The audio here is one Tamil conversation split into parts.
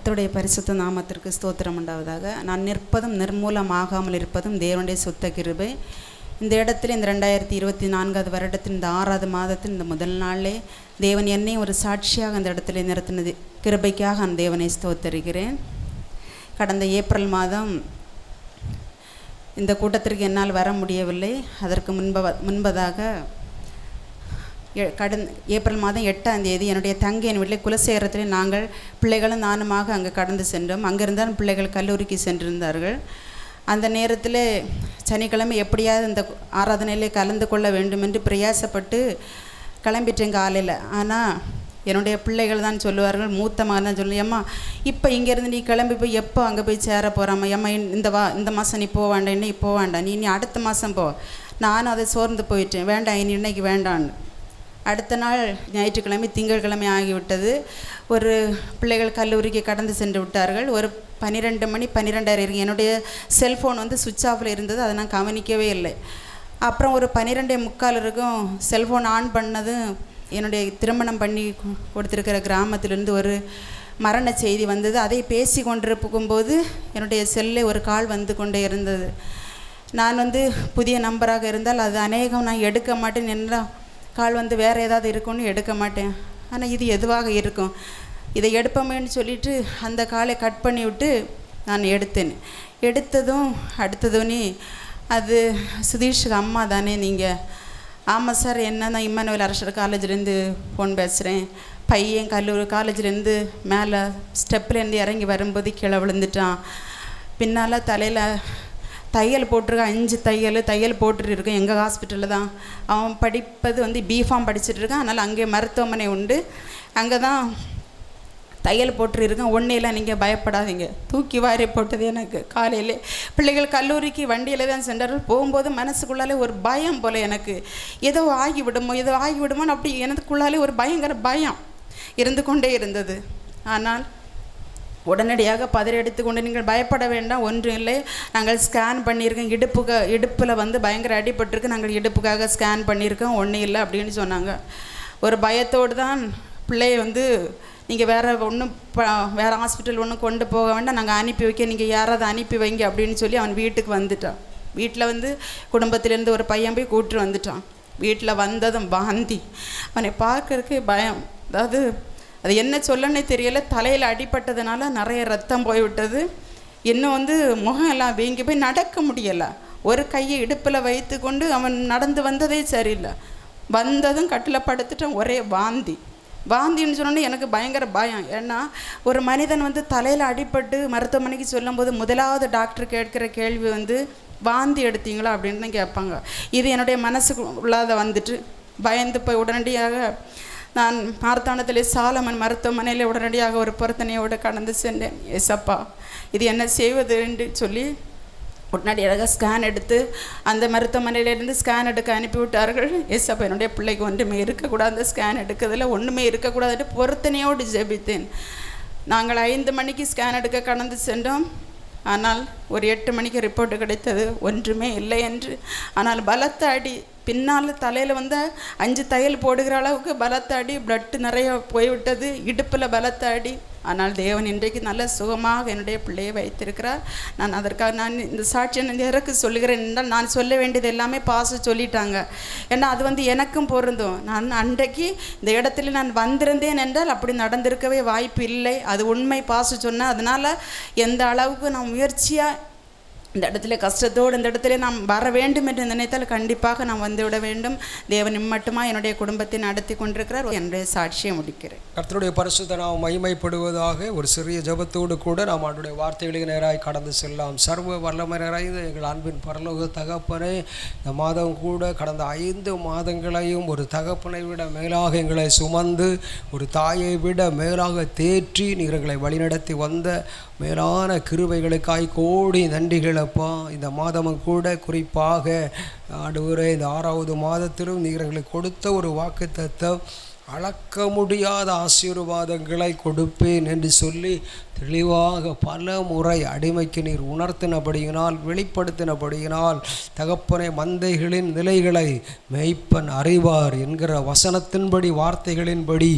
கர்த்தருடைய பரிசுத்த நாமத்திற்கு ஸ்தோத்திரம் உண்டாவதாக. நான் நிற்பதும் நிர்மூலமாகாமல் இருப்பதும் தேவனுடைய சுத்த கிருபை. இந்த இடத்துல இந்த 2024 வருடத்தின் இந்த 6வது மாதத்தின் இந்த முதல் நாளிலே தேவன் என்னை ஒரு சாட்சியாக அந்த இடத்துல நிறுத்தினது கிருபைக்காக அந்த தேவனை ஸ்தோத்தரிக்கிறேன். கடந்த ஏப்ரல் மாதம் இந்த கூட்டத்திற்கு என்னால் வர முடியவில்லை. அதற்கு முன்பதாக ஏப்ரல் மாதம் 8ஆம் தேதி என்னுடைய தங்கையின் வீட்டில் குலசேகரத்தில் நாங்கள் பிள்ளைகளும் நானுமாக அங்கே கடந்து சென்றோம். அங்கிருந்தால் பிள்ளைகள் கல்லூரிக்கு சென்றிருந்தார்கள். அந்த நேரத்தில் சனிக்கிழமை எப்படியாவது இந்த ஆராதனையிலே கலந்து கொள்ள வேண்டும் என்று பிரயாசப்பட்டு கிளம்பிட்டேன் காலையில். ஆனால் என்னுடைய பிள்ளைகள் தான் சொல்லுவார்கள், மூத்த மகன் தான் சொல்லு, ஏம்மா இப்போ இங்கேருந்து நீ கிளம்பி போய் எப்போ அங்கே போய் சேர போகிறாம்மா, ஏம்மா இந்த மாதம் நீ போக வேண்டாம், இன்னைக்கு போக வேண்டாம், நீ அடுத்த மாதம் போ. நானும் அதை சோர்ந்து போயிட்டேன், வேண்டாம் இன்னைக்கு வேண்டான்னு. அடுத்த நாள் ஞாயிற்றுக்கிழமை திங்கட்கிழமை ஆகிவிட்டது. ஒரு பிள்ளைகள் கல்லூரிக்கு கடந்து சென்று விட்டார்கள். ஒரு 12 மணி 12:30 இருக்கு. என்னுடைய செல்ஃபோன் சுவிட்ச் ஆஃபில் இருந்தது, அதை நான் கவனிக்கவே இல்லை. அப்புறம் ஒரு 12:45 இருக்கும் செல்ஃபோன் ஆன் பண்ணது. என்னுடைய திருமணம் பண்ணி கொடுத்துருக்கிற கிராமத்திலிருந்து ஒரு மரண செய்தி வந்தது. அதை பேசி கொண்டிருக்கும்போது என்னுடைய செல்லில் ஒரு கால் வந்து கொண்டே இருந்தது. நான் புதிய நம்பராக இருந்தால் அது அநேகம் நான் எடுக்க மாட்டேன், என்ன கால் வேறு ஏதாவது இருக்குன்னு எடுக்க மாட்டேன். ஆனால் இது எதுவாக இருக்கும், இதை எடுப்போமேன்னு சொல்லிவிட்டு அந்த காலை கட் பண்ணி விட்டு நான் எடுத்ததும் அடுத்ததுன்னு அது சுதீஷுக்கு அம்மா தானே நீங்கள்? ஆமாம் சார், என்ன நான் இம்மானுவேல் அரசர் காலேஜ்லேருந்து ஃபோன் பேசுகிறேன். பையன் காலேஜ்லேருந்து மேலே ஸ்டெப்லேருந்து இறங்கி வரும்போது கீழே விழுந்துட்டான். பின்னால் தலையில் தையல் போட்டிருக்கான், 5 தையல் போட்டுருக்கேன். எங்கள் ஹாஸ்பிட்டலில் தான் அவன் படிப்பது பிஃபார்ம் படிச்சுட்ருக்கான். அதனால் அங்கே மருத்துவமனை உண்டு, அங்கே தான் தையல் போட்டுருக்கேன். ஒன்றும் இல்லை, நீங்கள் பயப்படாதீங்க. தூக்கி வாரி போட்டது எனக்கு. காலையில் பிள்ளைகள் கல்லூரிக்கு வண்டியில் தான் சென்றார்கள். போகும்போது மனசுக்குள்ளாலே ஒரு பயம் போல், எனக்கு ஏதோ ஆகிவிடுமோன்னு அப்படி எனக்குள்ளாலே ஒரு பயங்கர பயம் இருந்து கொண்டே இருந்தது. ஆனால் உடனடியாக பதறி எடுத்துக்கொண்டு, நீங்கள் பயப்பட வேண்டாம், ஒன்றும் இல்லை, நாங்கள் ஸ்கேன் பண்ணியிருக்கோம், இடுப்பில் பயங்கர அடிபட்டிருக்கு, நாங்கள் இடுப்புக்காக ஸ்கேன் பண்ணியிருக்கோம், ஒன்றும் இல்லை அப்படின்னு சொன்னாங்க. ஒரு பயத்தோடு தான் பிள்ளையை நீங்கள் வேறு ஹாஸ்பிட்டல் ஒன்றும் கொண்டு போக வேண்டாம், நாங்கள் அனுப்பி வைக்க, நீங்கள் யாராவது அனுப்பி வைங்க அப்படின்னு சொல்லி அவன் வீட்டுக்கு வந்துட்டான். வீட்டில் குடும்பத்திலேருந்து ஒரு பையன் போய் கூப்பிட்டு வந்துட்டான். வீட்டில் வந்ததும் வாந்தி, அவனை பார்க்கறதுக்கு பயம். அதாவது அது என்ன சொல்லன்னே தெரியலை. தலையில் அடிப்பட்டதுனால நிறைய ரத்தம் போய்விட்டது. இன்னும் முகம் எல்லாம் வீங்கி போய் நடக்க முடியலை. ஒரு கையை இடுப்பில் வைத்து கொண்டு அவன் நடந்து வந்ததே சரியில்லை. வந்ததும் கட்டில் படுத்துட்டான். ஒரே வாந்தின்னு சொன்னோன்னே எனக்கு பயங்கர பயம். ஏன்னா ஒரு மனிதன் தலையில் அடிபட்டு மருத்துவமனைக்கு சொல்லும்போது முதலாவது டாக்டர் கேட்குற கேள்வி வாந்தி எடுத்தீங்களா அப்படின்னு தான் கேட்பாங்க. இது என்னுடைய மனசுக்கு உள்ளாத பயந்து போய் உடனடியாக நான் மார்த்தாண்டத்திலே சாலமன் மருத்துவமனையில் உடனடியாக ஒரு பொருத்தனையோடு கடந்து சென்றேன். ஏசப்பா, இது என்ன செய்வது என்று சொல்லி உடனடியாக ஸ்கேன் எடுத்து அந்த மருத்துவமனையிலேருந்து ஸ்கேன் எடுக்க அனுப்பிவிட்டார்கள். ஏசப்பா, என்னுடைய பிள்ளைக்கு ஒன்றுமே இருக்கக்கூடாது, அந்த ஸ்கேன் எடுக்கிறதுல ஒன்றுமே இருக்கக்கூடாதுன்னு பொருத்தனையோடு ஜெபித்தேன். நாங்கள் 5 மணிக்கு ஸ்கேன் எடுக்க கடந்து சென்றோம். ஆனால் ஒரு 8 மணிக்கு ரிப்போர்ட்டு கிடைத்தது, ஒன்றுமே இல்லை என்று. ஆனால் பலத்த அடி, பின்னால் தலையில் 5 தையல் போடுகிற அளவுக்கு பலத்த அடி, பிளட்டு நிறைய போய்விட்டது, இடுப்பில் பலத்த அடி. ஆனால் தேவன் இன்றைக்கு நல்ல சுகமாக என்னுடைய பிள்ளையை வைத்திருக்கிறார். நான் அதற்காக இந்த சாட்சியை எனக்கு சொல்லுகிறேன் என்றால், நான் சொல்ல வேண்டியது எல்லாமே பாச சொல்லிட்டாங்க. ஏன்னா அது எனக்கும் பொருந்தும். நான் அன்றைக்கு இந்த இடத்துல நான் வந்திருந்தேன் என்றால் அப்படி நடந்திருக்கவே வாய்ப்பு இல்லை. அது உண்மை, பாச சொன்னேன். அதனால் எந்த அளவுக்கு நான் முயற்சியாக இந்த இடத்துல கஷ்டத்தோடு இந்த இடத்துல நாம் வர வேண்டும் என்று நினைத்தால் கண்டிப்பாக நாம் வந்துவிட வேண்டும். தேவன் மட்டுமா என்னுடைய குடும்பத்தை நடத்தி கொண்டிருக்கிறார். என்னுடைய சாட்சியை முடிக்கிறேன். கர்த்தருடைய பரிசுத்த நாமம் மகிமைப்படுவதாக. ஒரு சிறிய ஜெபத்தோடு கூட நாம் அவருடைய வார்த்தைகளுக்கு நேராய் கடந்து செல்லலாம். சர்வ வல்லமை நிறைந்த எங்கள் அன்பின் பரலோக தகப்பனே, இந்த மாதம் கூட கடந்த 5 மாதங்களையும் ஒரு தகப்பனை விட மேலாக எங்களை சுமந்து, ஒரு தாயை விட மேலாக தேற்றி நீர் எங்களை வழிநடத்தி வந்த மேலான கிருபைகளுக்காய் கோடி நன்றிகளப்பா. இந்த மாதமும் கூட குறிப்பாக ஆண்டவரே, இந்த 6வது மாதத்திலும் நீர் எங்களுக்கு கொடுத்த ஒரு வாக்குத்தத்தம், அளக்க முடியாத ஆசீர்வாதங்களை கொடுப்பேன் என்று சொல்லி தெளிவாக பல முறை அடிமைக்கு நீர் உணர்த்தினபடியினால், வெளிப்படுத்தினபடியினால், தகப்பனை மந்தைகளின் நிலைகளை மேய்ப்பன் அறிவார் என்கிற வசனத்தின்படி, வார்த்தைகளின்படி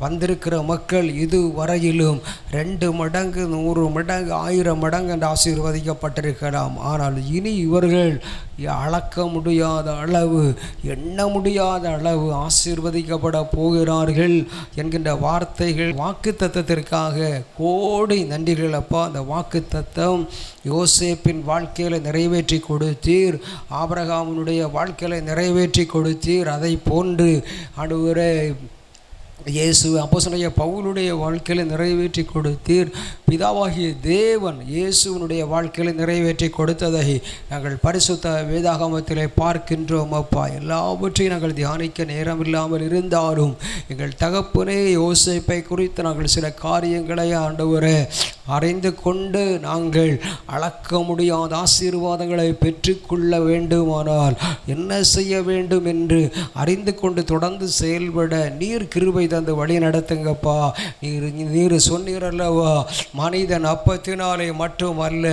வந்திருக்கிற மக்கள் இதுவரையிலும் 2 மடங்கு 100 மடங்கு 1000 மடங்கு என்று ஆசீர்வதிக்கப்பட்டிருக்கலாம். ஆனால் இனி இவர்கள் அளக்க முடியாத அளவு, எண்ண முடியாத அளவு ஆசீர்வதிக்கப்பட போகிறார்கள் என்கின்ற வார்த்தைகள், வாக்கு தத்தத்திற்காக கோடி நன்றிகள் அப்பா. அந்த வாக்கு தத்தம் யோசேப்பின் வாழ்க்கையில் நிறைவேற்றி கொடுத்தீர், ஆபிரகாமினுடைய வாழ்க்கையில் நிறைவேற்றி கொடுத்தீர். அதை போன்று ஆண்டவரே இயேசு அப்போஸ்தலனாகிய பவுலுடைய வாழ்க்கையில் நிறைவேற்றி கொடுத்தீர். பிதாவாகிய தேவன் இயேசுவனுடைய வாழ்க்கையில் நிறைவேற்றி கொடுத்ததை நாங்கள் பரிசுத்த வேதாகமத்திலே பார்க்கின்றோம் அப்பா. எல்லாவற்றையும் நாங்கள் தியானிக்க நேரம் இல்லாமல் இருந்தாலும் எங்கள் தகப்பனே யோசேப்பை குறித்து நாங்கள் சில காரியங்களை ஆண்டவரே அறிந்து கொண்டு நாங்கள் அளக்க முடியாத ஆசீர்வாதங்களை பெற்றுக்கொள்ள வேண்டுமானால் என்ன செய்ய வேண்டும் என்று அறிந்து கொண்டு தொடர்ந்து செயல்பட நீர் கிருபை தந்து வழி நடத்துங்கப்பா. நீர் சொன்னீரல்லவா, மனிதன் அப்பத்தினாலே மட்டுமல்ல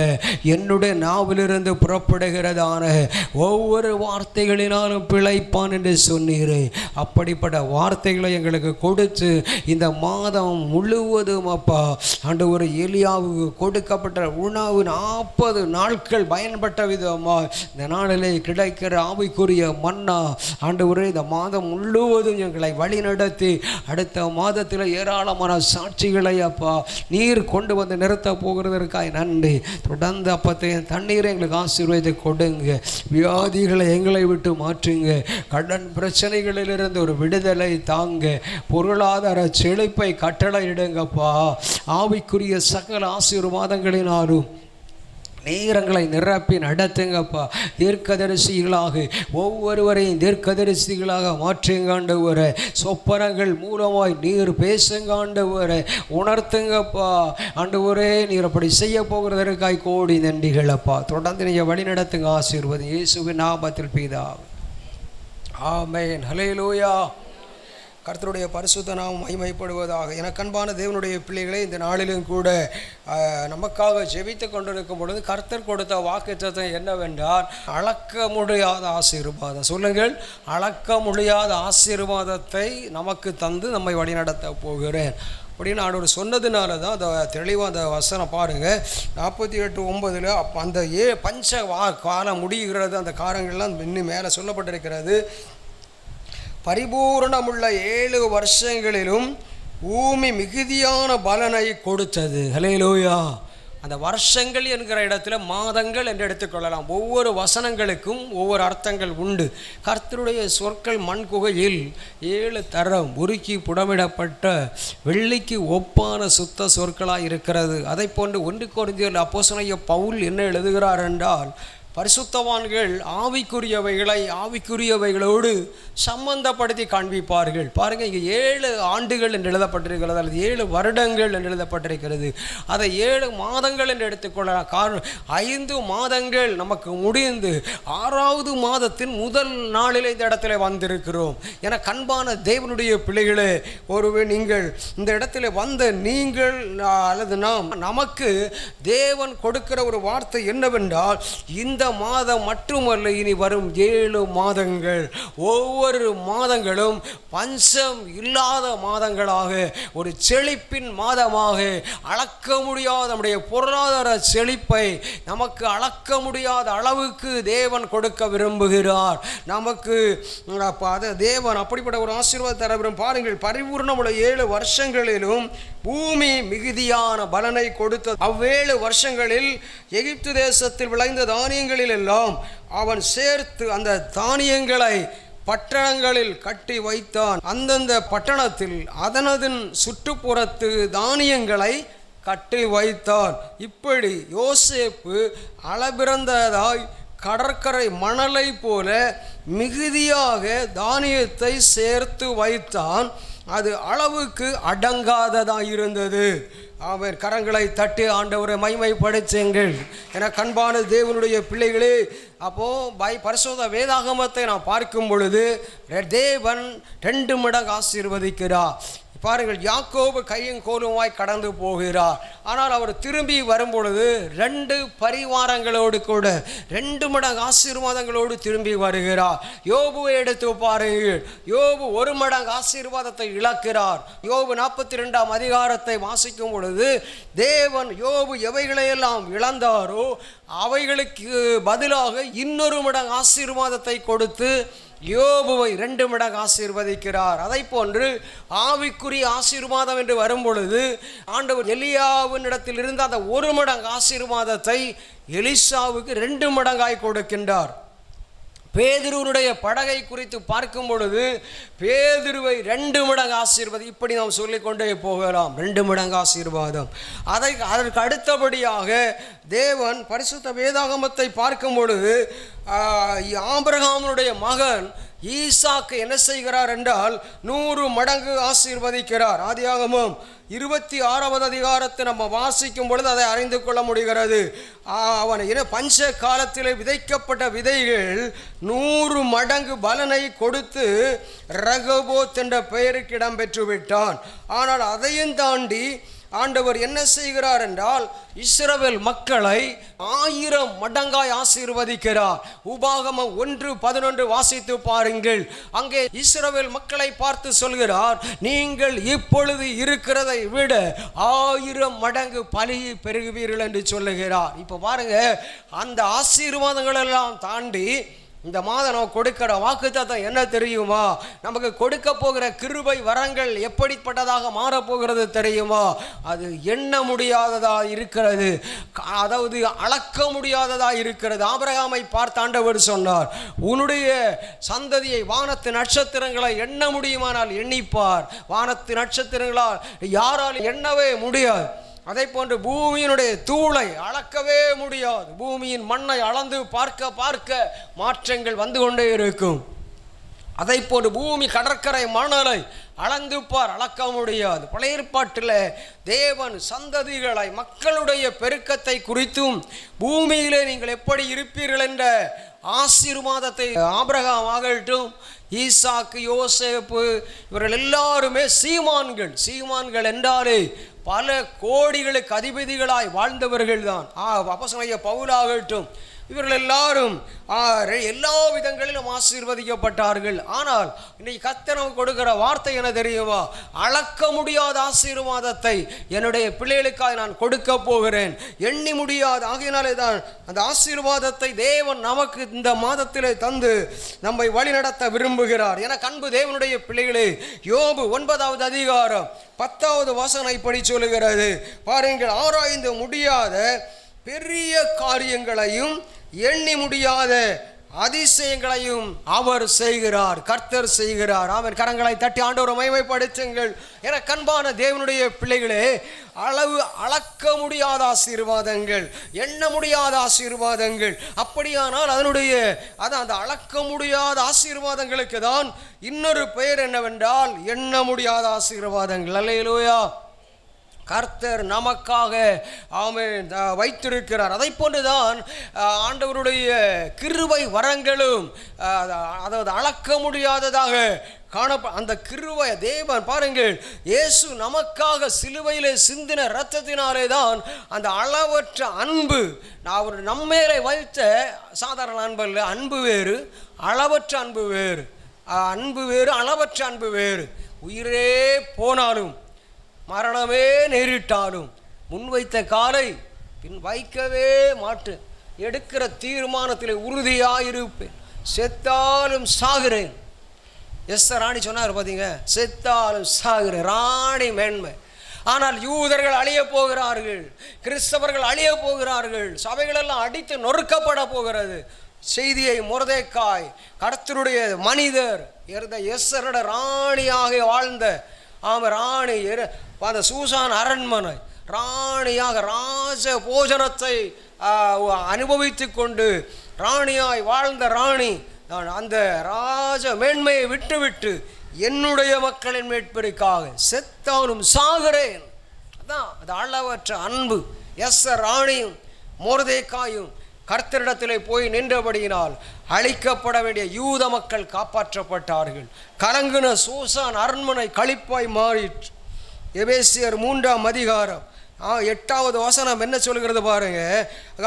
என்னுடைய நாவிலிருந்து புறப்படுகிறதான ஒவ்வொரு வார்த்தைகளினாலும் பிழைப்பான் என்று சொன்னீரே. அப்படிப்பட்ட வார்த்தைகளை எங்களுக்கு கொடுத்து இந்த மாதம் முழுவதும் அப்பா ஆண்டவரே எலியாவுக்கு கொடுக்கப்பட்ட உணவு 40 நாட்கள் பயன்பட்ட விதமாக இந்த நாளிலே கிடைக்கிற ஆவிக்குரிய மன்னா ஆண்டவரே இந்த மாதம் முழுவதும் எங்களை வழி நடத்தி அடுத்த மாதத்தில் ஏராளமான சாட்சிகளை அப்பா நீர் கொண்டு வந்து நிறுத்த போகிறதற்காக நன்றி. தொடர்ந்து அப்பத்தையும் தண்ணீரை எங்களுக்கு ஆசீர்வாதத்தை கொடுங்க. வியாதிகளை எங்களை விட்டு மாற்றுங்க. கடன் பிரச்சனைகளிலிருந்து ஒரு விடுதலை தாங்க. பொருளாதார செழிப்பை கட்டளையிடுங்கப்பா. ஆவிக்குரிய சகல ஆசீர்வாதங்களினாலும் நேரங்களை நிரப்பி நடத்துங்கப்பா. தீர்க்கதரிசிகளாக ஒவ்வொருவரையும் தீர்க்கதரிசிகளாக மாற்றுங்க ஆண்டவரே. சொப்பனங்கள் மூலமாய் நீர் பேசுங்க ஆண்டவரே, உணர்த்துங்கப்பா ஆண்டவரே. நீர் அப்படி செய்ய போகிறதற்காய் கோடி நன்றிகள் அப்பா. தொடர்ந்து நீங்கள் வழி நடத்துங்க. ஆசீர்வாதம் இயேசுவின் நாமத்தில் பிதாவே, ஆமென். ஹல்லேலூயா. கர்த்தருடைய பரிசுத்த நாமம் மகிமைப்படுவதாக. எனக்கு அன்பான தேவனுடைய பிள்ளைகளே, இந்த நாளிலும் கூட நமக்காக ஜெபித்து கொண்டிருக்கும் பொழுது கர்த்தர் கொடுத்த வாக்குத்தத்தம் என்னவென்றால் அளக்க முடியாத ஆசீர்வாதம். சொல்லுங்கள், அளக்க முடியாத ஆசீர்வாதத்தை நமக்கு தந்து நம்மை வழிநடத்த போகிறேன் அப்படின்னு ஆண்டவர் சொன்னதுனால தான் அந்த தெளிவாக அந்த வசனம் பாருங்கள். 48:9 அந்த பஞ்ச காலம் முடிகிறது. அந்த காலங்கள்லாம் இன்னும் மேலே சொல்லப்பட்டிருக்கிறது. பரிபூரணமுள்ள 7 வருஷங்களிலும் பூமி மிகுதியான பலனை கொடுத்தது. ஹல்லேலூயா. அந்த வருஷங்கள் என்கிற இடத்துல மாதங்கள் என்று எடுத்துக்கொள்ளலாம். ஒவ்வொரு வசனங்களுக்கும் ஒவ்வொரு அர்த்தங்கள் உண்டு. கர்த்தருடைய சொற்கள் மண்குகையில் 7 தரம் உருக்கி புடமிடப்பட்ட வெள்ளிக்கு ஒப்பான சுத்த சொற்களாக இருக்கிறது. அதை போன்று 1 கொரிந்தியர் அப்போஸ்தலனாகிய பவுல் என்ன எழுதுகிறார் என்றால், பரிசுத்தவான்கள் ஆவிக்குரியவைகளோடு சம்பந்தப்படுத்தி காண்பிப்பார்கள். பாருங்கள், இங்கே 7 ஆண்டுகள் என்று எழுதப்பட்டிருக்கிறது, அல்லது 7 வருடங்கள் என்று எழுதப்பட்டிருக்கிறது. அதை 7 மாதங்கள் என்று எடுத்துக்கொள்ளலாம். காரணம், 5 மாதங்கள் நமக்கு முடிந்து 6வது மாதத்தின் முதல் நாளில் இந்த இடத்துல வந்திருக்கிறோம். என கண்பான தேவனுடைய பிள்ளைகளே, ஒருவேளை நீங்கள் இந்த இடத்துல வந்த நீங்கள் அல்லது நாம், நமக்கு தேவன் கொடுக்கிற ஒரு வார்த்தை என்னவென்றால், இந்த மாதம் மட்டுமல்ல, இனி வரும் 7 மாதங்கள் ஒவ்வொரு மாதங்களும் பஞ்சம் இல்லாத மாதங்களாக, ஒரு செழிப்பின் மாதமாக, அளக்க முடியாத நம்முடைய பொருளாதார செழிப்பை நமக்கு அளக்க முடியாத அளவுக்கு தேவன் கொடுக்க விரும்புகிறார். நமக்கு தேவன் அப்படிப்பட்ட ஒரு ஆசீர்வாதம் தர விரும்பும். பாருங்கள், பரிபூர்ணமுள்ள 7 வருஷங்களிலும் பூமி மிகுதியான பலனை கொடுத்தது. 7 வருஷங்களில் எகிப்து தேசத்தில் விளைந்த தானியங்களில் எல்லாம் அவன் சேர்த்து அந்த தானியங்களை பட்டணங்களில் கட்டி வைத்தான். அந்தந்த பட்டணத்தில் அதனதன் சுற்றுப்புறத்து தானியங்களை கட்டி வைத்தான். இப்படி யோசேப்பு அளபிறந்ததாய் கடற்கரை மணலை போல மிகுதியாக தானியத்தை சேர்த்து வைத்தான். அது அளவுக்கு அடங்காததாக இருந்தது. அவர் கரங்களை தட்டி ஆண்டவரை மகிமைப்படுத்துங்கள். என கண்பான தேவனுடைய பிள்ளைகளே, அப்போது பரிசுத்த வேதாகமத்தை நான் பார்க்கும் பொழுது தேவன் 2 மடங்கு ஆசீர்வதிக்கிறார். பாருங்கள், யாக்கோபு கையும் கோலுமாய் கடந்து போகிறார். ஆனால் அவர் திரும்பி வரும்பொழுது 2 பரிவாரங்களோடு கூட 2 மடங்கு ஆசீர்வாதங்களோடு திரும்பி வருகிறார். யோபுவை எடுத்து பாருங்கள், யோபு 1 மடங்கு ஆசீர்வாதத்தை இழக்கிறார். யோபு 42ஆம் அதிகாரத்தை வாசிக்கும் பொழுது தேவன் யோபு எவைகளையெல்லாம் இழந்தாரோ அவைகளுக்கு பதிலாக 2 மடங்கு ஆசீர்வாதத்தை கொடுத்து யோபுவை 2 மடங்கு ஆசீர்வதிக்கிறார். அதை போன்று ஆவிக்குரிய ஆசீர்வாதம் என்று வரும்பொழுது ஆண்டவர் எலியாவின் இடத்தில் இருந்த அந்த 1 மடங்கு ஆசீர்வாதத்தை எலிசாவுக்கு 2 மடங்காய் கொடுக்கின்றார். பேதுருவுடைய படகை குறித்து பார்க்கும் பொழுது பேதுருவை 2 மடங்கு ஆசீர்வாதம், இப்படி நாம் சொல்லிக்கொண்டே போகலாம். 2 மடங்கு ஆசீர்வாதம். அதற்கு அடுத்தபடியாக தேவன் பரிசுத்த வேதாகமத்தை பார்க்கும் பொழுது ஆபிரகாமுடைய மகன் ஈசாக்கு என்ன செய்கிறார் என்றால் 100 மடங்கு ஆசீர்வதிக்கிறார். ஆதியாகமம் 26வது அதிகாரத்தை நம்ம வாசிக்கும் பொழுது அதை அறிந்து கொள்ள முடிகிறது. அவன் பஞ்ச காலத்தில் விதைக்கப்பட்ட விதைகள் 100 மடங்கு பலனை கொடுத்து ரகபோத் என்ற பெயருக்கு இடம் பெற்று விட்டான். ஆனால் அதையும் தாண்டி ஆண்டவர் என்ன செய்கிறார் என்றால் இஸ்ரவேல் மக்களை 1000 மடங்காய் ஆசீர்வதிக்கிறார். உபாகமம் 1:11 வாசித்து பாருங்கள். அங்கே இஸ்ரவேல் மக்களை பார்த்து சொல்கிறார், நீங்கள் இப்பொழுது இருக்கிறதை விட 1000 மடங்கு பலியை பெருகுவீர்கள் என்று சொல்லுகிறார். இப்போ பாருங்க, அந்த ஆசீர்வாதங்கள் எல்லாம் தாண்டி இந்த மாதம் நம்ம கொடுக்கிற வாக்குத்தத்தம் என்ன தெரியுமா? நமக்கு கொடுக்க போகிற கிருபை வரங்கள் எப்படிப்பட்டதாக மாறப்போகிறது தெரியுமா? அது எண்ண முடியாததா இருக்கிறது, அதாவது அளக்க முடியாததா இருக்கிறது. ஆபிரகாமை பார்த்து ஆண்டவர் சொன்னார், உன்னுடைய சந்ததியை வானத்து நட்சத்திரங்களை எண்ண முடியுமானால் எண்ணிப்பார். வானத்து நட்சத்திரங்களால் யாரால் எண்ணவே முடியாது. அதை போன்று பூமியினுடைய தூளை அளக்கவே முடியாது. பூமியின் மண்ணை அளந்து பார்க்க பார்க்க மாற்றங்கள் வந்து கொண்டே இருக்கும். அதை போன்று பூமி கடற்கரை மணலை அளந்து பார், அளக்க முடியாது. பழைய ஏற்பாட்டில் தேவன் சந்ததிகளை மக்களுடைய பெருக்கத்தை குறித்தும் பூமியிலே நீங்கள் எப்படி இருப்பீர்கள் என்ற ஆசீர்வாதத்தை ஆபிரகாம் ஆகட்டும், ஈசாக்கு, யோசேப்பு இவர்கள் எல்லாருமே சீமான்கள் என்றாலே பல கோடிகளுக்கு அதிபதிகளாய் வாழ்ந்தவர்கள் தான். அப்போஸ்தலனாகிய பவுலாகட்டும், இவர்கள் எல்லாரும் எல்லா விதங்களிலும் ஆசீர்வதிக்கப்பட்டார்கள். ஆனால் இன்னைக்கு கர்த்தர் நமக்கு கொடுக்கிற வார்த்தை என்ன தெரியுமா? அளக்க முடியாத ஆசீர்வாதத்தை என்னுடைய பிள்ளைகளுக்காக நான் கொடுக்க போகிறேன், எண்ணி முடியாது. ஆகையினாலே தான் அந்த ஆசீர்வாதத்தை தேவன் நமக்கு இந்த மாதத்திலே தந்து நம்மை வழிநடத்த விரும்புகிறார். என அன்பு தேவனுடைய பிள்ளைகளே, யோபு 9வது அதிகாரம் 10வது வசனம் இப்படி சொல்லுகிறது பாருங்கள், ஆராய்ந்து முடியாத பெரிய காரியங்களையும் எண்ணி முடியாத அதிசயங்களையும் அவர் செய்கிறார், கர்த்தர் செய்கிறார். அவன் கரங்களை தட்டி ஆண்டவரை மகிமைப்படுத்துங்கள். என கண்பான தேவனுடைய பிள்ளைகளே, அளக்க முடியாத ஆசீர்வாதங்கள், எண்ண முடியாத ஆசீர்வாதங்கள். அப்படியானால் அதனுடைய அந்த அளக்க முடியாத ஆசீர்வாதங்களுக்கு தான் இன்னொரு பெயர் என்னவென்றால் எண்ண முடியாத ஆசீர்வாதங்கள். அல்லேலூயா. கர்த்தர் நமக்காக ஆமென் வைத்திருக்கிறார். அதை போன்றுதான் ஆண்டவருடைய கிருபை வரங்களும் அதாவது அளக்க முடியாததாக அந்த கிருபை தேவன் பாருங்கள், இயேசு நமக்காக சிலுவையிலே சிந்தின இரத்தத்தினாலே தான் அந்த அளவற்ற அன்பு, அவர் நம்மேலே வைத்த சாதாரண அன்பு இல்லை. அன்பு வேறு, அளவற்ற அன்பு வேறு. அன்பு வேறு, அளவற்ற அன்பு வேறு. உயிரே போனாலும் மரணமே நேரிட்டாலும் முன்வைத்த காலை பின் வைக்கவே மாட்டேன், எடுக்கிற தீர்மானத்தில் உறுதியாயிருப்பேன், செத்தாலும் சாகிறேன். ராணி சொன்னார் பார்த்தீங்க, செத்தாலும் சாகிறேன். ராணி மேன்மை. ஆனால் யூதர்கள் அழிய போகிறார்கள், கிறிஸ்தவர்கள் அழிய போகிறார்கள், சபைகளெல்லாம் அடித்து நொறுக்கப்பட போகிறது. செய்தியை மொர்தெக்காய் கர்த்தருடைய மனிதர் எஸ்தரோட ராணியாக வாழ்ந்த ராணி அந்த சூசான் அரண்மனை ராணியாக ராஜ போஜனத்தை அனுபவித்து கொண்டு ராணியாய் வாழ்ந்த ராணி அந்த ராஜ மேன்மையை விட்டுவிட்டு என்னுடைய மக்களின் மீட்பிற்காக செத்தாலும் சாகிறேன். அதான் அது அளவற்ற அன்பு. ராணியும் மொர்தெக்காயும் கர்த்தரிடத்திலே போய் நின்றபடியினால் அழிக்கப்பட வேண்டிய யூத மக்கள் காப்பாற்றப்பட்டார்கள். கலங்குன சூசான் அரண்மனை களிப்பாய் மாறிற்று. எபேசியர் 3ஆம் அதிகாரம் 8வது வசனம் என்ன சொல்கிறது பாருங்க.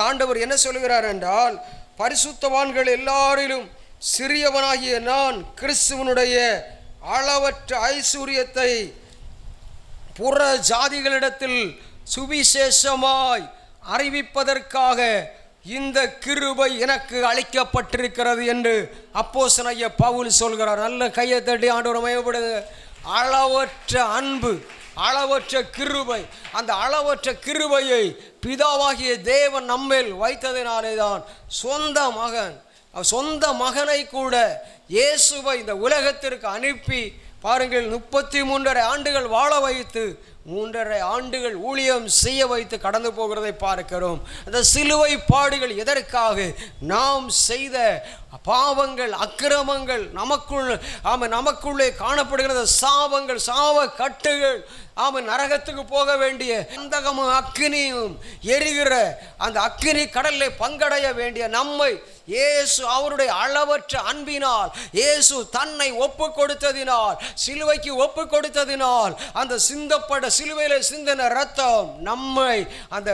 ஆண்டவர் என்ன சொல்கிறார் என்றால், பரிசுத்தவான்கள் எல்லாரிலும் சிறியவனாகிய நான் கிறிஸ்துவனுடைய அளவற்ற ஐஸ்வர்யத்தை புற ஜாதிகளிடத்தில் சுவிசேஷமாய் அறிவிப்பதற்காக இந்த கிருபை எனக்கு அளிக்கப்பட்டிருக்கிறது என்று அப்போஸ்தலனாகிய பவுல் சொல்கிறார். நல்ல கையை தட்டி ஆண்டவரை மகிமைப்படுங்க. அளவற்ற அன்பு, அளவற்ற கிருபை, அந்த அளவற்ற கிருபையை பிதாவாகிய தேவன் நம்மேல் வைத்ததினாலே தான் சொந்த மகனை கூட இயேசுவை இந்த உலகத்திற்கு அனுப்பி பாருங்கள், 33.5 ஆண்டுகள் வாழ வைத்து 3.5 ஆண்டுகள் ஊழியம் செய்ய வைத்து கடந்து போகிறதை பார்க்கிறோம். அந்த சிலுவை பாடுகள் எதற்காக? நாம் செய்த பாவங்கள், அக்கிரமங்கள், நமக்குள்ளே காணப்படுகிற சாபங்கள், சாவ கட்டுகள், நரகத்துக்கு போக வேண்டிய அந்தகமும் அக்கினியும் எரிகிற அந்த அக்கினி கடலிலே பங்கடைய வேண்டிய நம்மை இயேசு அவருடைய அளவற்ற அன்பினால், இயேசு தன்னை ஒப்பு கொடுத்ததினால், சிலுவைக்கு ஒப்பு கொடுத்ததினால், அந்த சிலுவையில சிந்தின ரத்தம் நம்மை அந்த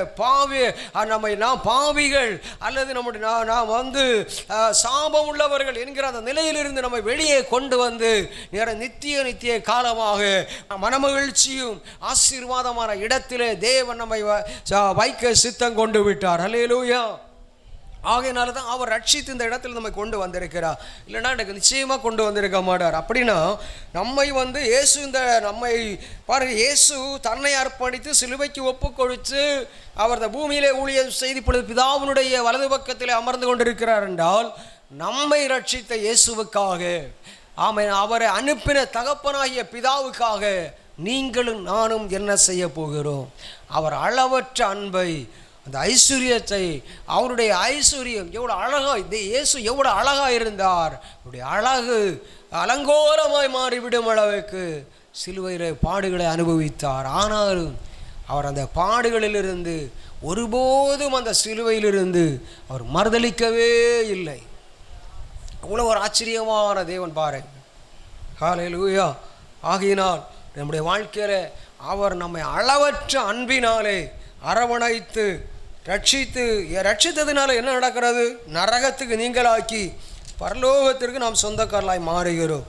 நாம் பாவிகள் அல்லது நாம் சாபம் உள்ளவர்கள் என்கிற அந்த நிலையிலிருந்து நம்மை வெளியே கொண்டு வந்து நித்திய காலமாக மனமகிழ்ச்சியும் ஆசீர்வாதமான இடத்திலே தேவன் நம்மை வைக்க சித்தம் கொண்டு விட்டார். ஹல்லேலூயா. ஆகையினால தான் அவர் ரட்சித்து இந்த இடத்துல நம்மை கொண்டு வந்திருக்கிறார். இல்லைன்னா எனக்கு நிச்சயமாக கொண்டு வந்திருக்க மாட்டார். அப்படின்னா நம்மை இயேசு நம்மை பாருங்க, இயேசு தன்னை அர்ப்பணித்து சிலுவைக்கு ஒப்பு கொடுத்து அவர் இந்த பூமியிலே ஊழியம் செய்து இப்பொழுது பிதாவினுடைய வலது பக்கத்திலே அமர்ந்து கொண்டிருக்கிறார் என்றால் நம்மை ரட்சித்த இயேசுவுக்காக, அவரை அனுப்பின தகப்பனாகிய பிதாவுக்காக நீங்களும் நானும் என்ன செய்ய போகிறோம்? அவர் அளவற்ற அன்பை, அந்த ஐஸ்வர்யத்தை, அவருடைய ஐஸ்வர்யம் எவ்வளோ அழகா, இந்த இயேசு எவ்வளோ அழகா இருந்தார், அவருடைய அழகு அலங்கோலமாய் மாறிவிடும் அளவுக்கு சிலுவையில் பாடுகளை அனுபவித்தார். ஆனாலும் அவர் அந்த பாடுகளிலிருந்து ஒருபோதும், அந்த சிலுவையிலிருந்து அவர் மறுதளிக்கவே இல்லை. அவ்வளோ ஒரு ஆச்சரியமான தேவன் பாருங்க. ஹல்லேலூயா. ஆகையினால் நம்முடைய வாழ்க்கையில் அவர் நம்மை அளவற்ற அன்பினாலே அரவணைத்து ரட்சித்ததுனால என்ன நடக்கிறது? நரகத்துக்கு நீங்களாக்கி பரலோகத்திற்கு நாம் சொந்தக்காரலாய் மாறுகிறோம்.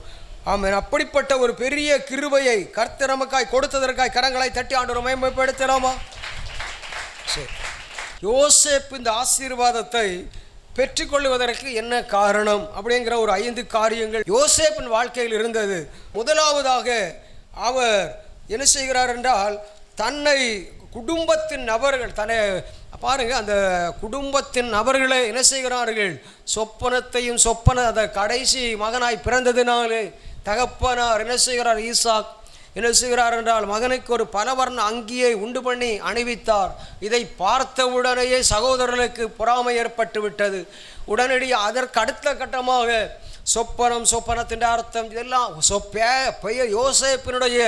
ஆமென். அப்படிப்பட்ட ஒரு பெரிய கிருபையை கர்த்தர் நமக்காய் கொடுத்ததற்காய் கரங்களை தட்டி ஆண்டவரை மகிமைப்படுத்தலாமா? சரி, யோசேப்பு இந்த ஆசீர்வாதத்தை பெற்றுக்கொள்வதற்கு என்ன காரணம் அப்படிங்கிற ஒரு 5 காரியங்கள் யோசேப்பின் வாழ்க்கையில் இருந்தது. முதலாவதாக அவர் என்ன செய்கிறார் என்றால், தன்னை குடும்பத்தின் நபர்கள் பாருங்க, அந்த குடும்பத்தின் நபர்களே என்ன செய்கிறார்கள்? அந்த கடைசி மகனாய் பிறந்ததினாலே தகப்பனார் என்ன செய்கிறார்? ஈசாக் என்ன செய்கிறார் என்றால், மகனுக்கு ஒரு பலவர்ண அங்கியை உண்டு பண்ணி அணிவித்தார். இதை பார்த்தவுடனேயே சகோதரர்களுக்கு பொறாமை ஏற்பட்டு விட்டது. உடனடியாக அதற்கு அடுத்த கட்டமாக சொப்பனத்தின் அர்த்தம் இதெல்லாம் பெயர் யோசேப்பினுடைய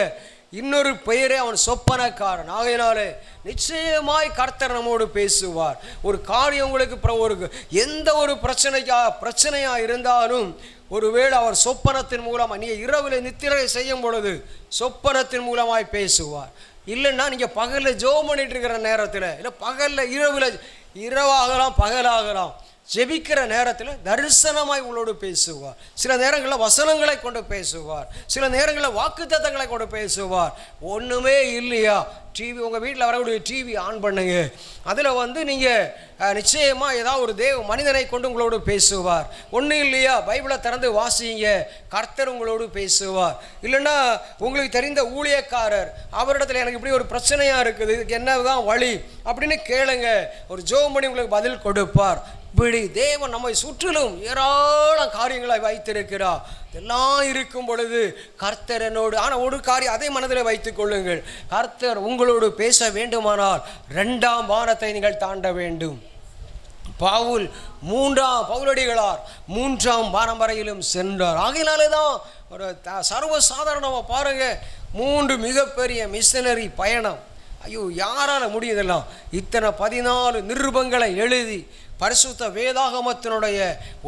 இன்னொரு பெயரே அவன் சொப்பனக்காரன். ஆகையினாலே நிச்சயமாய் கர்த்தர் நம்மோடு பேசுவார். ஒரு காரியம் உங்களுக்கு எந்த ஒரு பிரச்சனையா இருந்தாலும் ஒருவேளை அவர் சொப்பனத்தின் மூலமாக, நீங்கள் இரவில் நித்திரை செய்யும் பொழுது சொப்பனத்தின் மூலமாய் பேசுவார். இல்லைன்னா நீங்கள் பகலில் ஜெபம் பண்ணிட்டு இருக்கிற நேரத்தில், இல்லை பகலில் இரவாகலாம் பகலாகலாம், ஜெபிக்கிற நேரத்தில் தரிசனமாய் உங்களோடு பேசுவார். சில நேரங்களில் வசனங்களை கொண்டு பேசுவார், சில நேரங்களில் வாக்குத்தத்தங்களை கொண்டு பேசுவார். ஒன்றுமே இல்லையா, டிவி உங்கள் வீட்டில் வரக்கூடிய டிவி ஆன் பண்ணுங்க, அதில் நீங்கள் நிச்சயமாக ஏதாவது ஒரு மனிதனை கொண்டு உங்களோடு பேசுவார். ஒன்றும் இல்லையா, பைபிளை திறந்து வாசிங்க, கர்த்தர் உங்களோடு பேசுவார். இல்லைன்னா உங்களுக்கு தெரிந்த ஊழியக்காரர், அவரிடத்துல எனக்கு இப்படி ஒரு பிரச்சனையாக இருக்குது, இதுக்கு என்னதான் வழி அப்படின்னு கேளுங்க, ஒரு ஜெபம் பண்ணி உங்களுக்கு பதில் கொடுப்பார். இப்படி தேவன் நம்மை சுற்றிலும் ஏராளம் காரியங்களை வைத்திருக்கிறார். இதெல்லாம் இருக்கும் பொழுது கர்த்தர் என்னோடு, ஆனால் ஒரு காரியம் அதை மனதில் வைத்துக் கொள்ளுங்கள், கர்த்தர் உங்களோடு பேச வேண்டுமானால் 2ஆம் வானத்தை நீங்கள் தாண்ட வேண்டும். பவுலடிகளார் 3ஆம் வானம் வரையிலும் சென்றார். ஆகையினாலே தான் ஒரு சர்வசாதாரணமாக பாருங்க, 3 மிகப்பெரிய மிஷனரி பயணம், ஐயோ, யாரால் முடியுதெல்லாம்? இத்தனை 14 நிருபங்களை எழுதி பரிசுத்த வேதாகமத்தினுடைய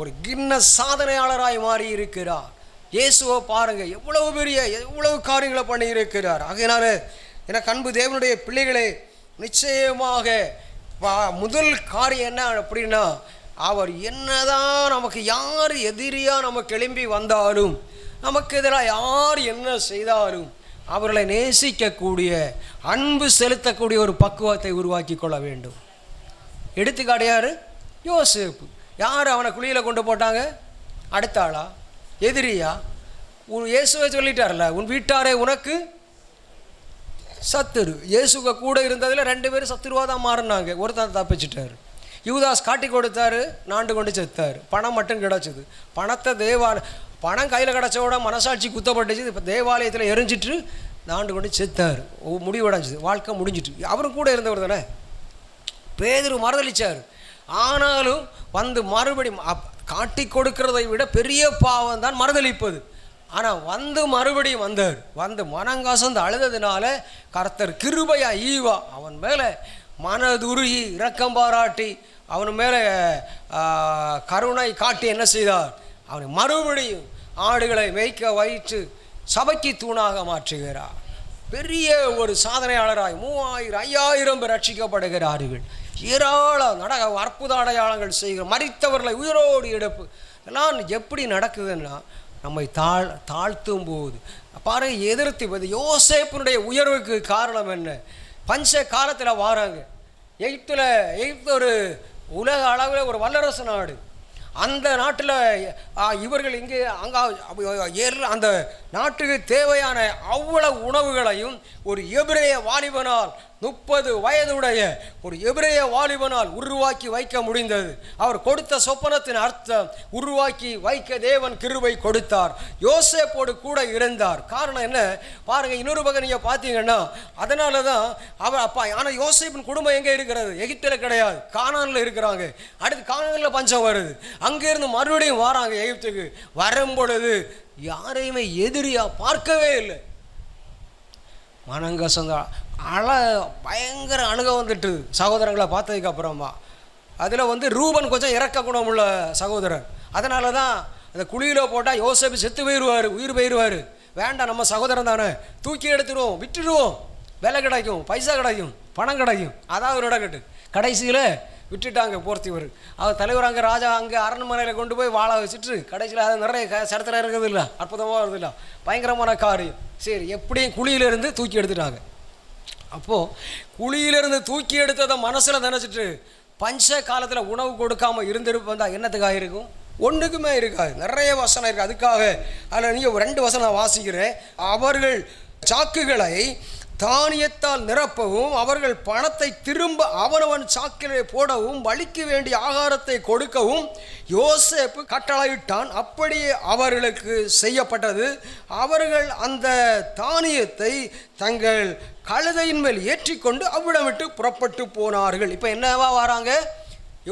ஒரு கின்னஸ் சாதனையாளராய் மாறி இருக்கிறார். இயேசுவை பாருங்க, எவ்வளவு காரியங்களை பண்ணி இருக்கிறார். ஆகையினால எனக்கு அன்பு தேவனுடைய பிள்ளைகளே, நிச்சயமாக முதல் காரியம் என்ன அப்படின்னா, அவர் என்னதான் நமக்கு யார் எதிரியாக நமக்கு எழும்பி வந்தாலும், நமக்கு எதிராக யார் என்ன செய்தாலும் அவர்களை நேசிக்கக்கூடிய, அன்பு செலுத்தக்கூடிய ஒரு பக்குவத்தை உருவாக்கி கொள்ள வேண்டும். எடுத்துக்காட்டு யார்? யோசேப்பு. யார் அவனை குழியில் கொண்டு போட்டாங்க? அடுத்த ஆளா? எதிரியா? இயேசுவை சொல்லிட்டார்ல, உன் வீட்டாரே உனக்கு சத்துரு. இயேசுவை கூட இருந்ததில் 2 பேரும் சத்துருவாக தான் மாறினாங்க. ஒருத்தர் தப்பிச்சிட்டார். யூதாஸ் காட்டி கொடுத்தாரு, நாண்டு கொண்டு செத்தார். பணம் மட்டும் கிடச்சிது. பணத்தை பணம் கையில் கிடச்சோட மனசாட்சி குத்தப்பட்டுச்சு. இப்போ தேவாலயத்தில் எரிஞ்சிட்டு நாண்டு கொண்டு செத்தார். முடிவடைஞ்சிது, வாழ்க்கை முடிஞ்சிட்டு. அவரும் கூட இருந்தவர் தானே. பேதுரு மறுதளிச்சார். ஆனாலும் வந்து மறுபடியும் காட்டி கொடுக்கிறதை விட பெரிய பாவம் தான் மறுதளிப்பது. ஆனால் வந்து மறுபடியும் வந்தார். வந்து மனங்காசந்து அழுததுனால கர்த்தர் கிருபையா ஈவா அவன் மேலே மனதுருகி இரக்கம் பாராட்டி அவன் மேலே கருணை காட்டி என்ன செய்தார்? அவனை மறுபடியும் ஆடுகளை மேய்க்க வைத்து சபைக்கு தூணாக மாற்றுகிறார். பெரிய ஒரு சாதனையாளராய் 3000 5000 பேர் ரட்சிக்கப்படுகிறார்கள். ஏராளம் அற்புத அடையாளங்கள் செய்கிற, மரித்தவர்களை உயிரோடு எடுப்பு. இதெல்லாம் எப்படி நடக்குதுன்னா, நம்மை தாழ்த்தும் போது பாருங்க, எதிர்த்து யோசேப்பினுடைய உயர்வுக்கு காரணம் என்ன? பஞ்ச காலத்தில் வாராங்க. எகிப்து ஒரு உலக அளவில் ஒரு வல்லரசு நாடு. அந்த நாட்டில் இவர்கள் இங்கே அந்த நாட்டுக்கு தேவையான அவ்வளவு உணவுகளையும் ஒரு எபிரேய வாலிபனால் 30 வயதுடைய ஒரு எபிரேய வாலிபனால் உருவாக்கி வைக்க முடிந்தது. அவர் கொடுத்த சொப்பனத்தின் அர்த்தம் உருவாக்கி வைக்க தேவன் கிருபை கொடுத்தார். யோசேப்போடு கூட இருந்தார். காரணம் என்ன பாருங்க, இன்னொரு பக்கம் நீங்கள் பார்த்தீங்கன்னா, அதனால தான் அவர் அப்பா. ஆனால் யோசேப்பின் குடும்பம் எங்கே இருக்கிறது? எகிப்தில் கிடையாது, கானானில் இருக்கிறாங்க. அடுத்து கானானில் பஞ்சம் வருது. அங்கேருந்து மறுபடியும் வராங்க எகிப்துக்கு. வரும் பொழுது யாரையுமே எதிரியா பார்க்கவே இல்லை. மனங்கசந்த பயங்கர அணுக வந்துட்டு சகோதரங்களை பார்த்ததுக்கு அப்புறமா. அதில் ரூபன் கொஞ்சம் இறக்க குணமுள்ள சகோதரன். அதனால தான் அந்த குழியில் போட்டால் யோசேப்பு செத்து போயிடுவார், உயிர் போயிடுவார். வேண்டாம், நம்ம சகோதரன் தானே, தூக்கி எடுத்துருவோம், விட்டுடுவோம், விலை கிடைக்கும், பைசா கிடைக்கும், பணம் கிடைக்கும். அதாவது ஒரு இடக்கட்டு. கடைசியில் விட்டுட்டாங்க போர்த்திவர். அவர் தலைவர் அங்கே ராஜா அங்கே அரண்மனையில் கொண்டு போய் வாழ வச்சுட்டு கடைசியில் அது நிறைய சரித்திரம் இருக்குது இல்லை, அற்புதமாக வருது இல்லை, பயங்கரமான காரியம். சரி, எப்படியும் குழியிலேருந்து தூக்கி எடுத்துட்டாங்க. அப்போது குழியிலிருந்து தூக்கி எடுத்ததை மனசில் நினச்சிட்டு பஞ்ச காலத்தில் உணவு கொடுக்காமல் இருந்திருப்பா என்னத்துக்காக இருக்கும்? ஒன்றுக்குமே இருக்காது. நிறைய வசனம் இருக்குது. அதுக்காக அதில் நீங்கள் 2 வசனம் நான் வாசிக்கிறேன். அவர்கள் சாக்குகளை தானியத்தால் நிரப்பவும், அவர்கள் பணத்தை திரும்ப அவனவன் சாக்கிலே போடவும், வலிக்க வேண்டிய ஆகாரத்தை கொடுக்கவும் யோசேப்பு கட்டளையிட்டான். அப்படியே அவர்களுக்கு செய்யப்பட்டது. அவர்கள் அந்த தானியத்தை தங்கள் கழுதையின் மேல் ஏற்றிக்கொண்டு அவ்விடம் விட்டு புறப்பட்டு போனார்கள். இப்போ என்னவா வராங்க?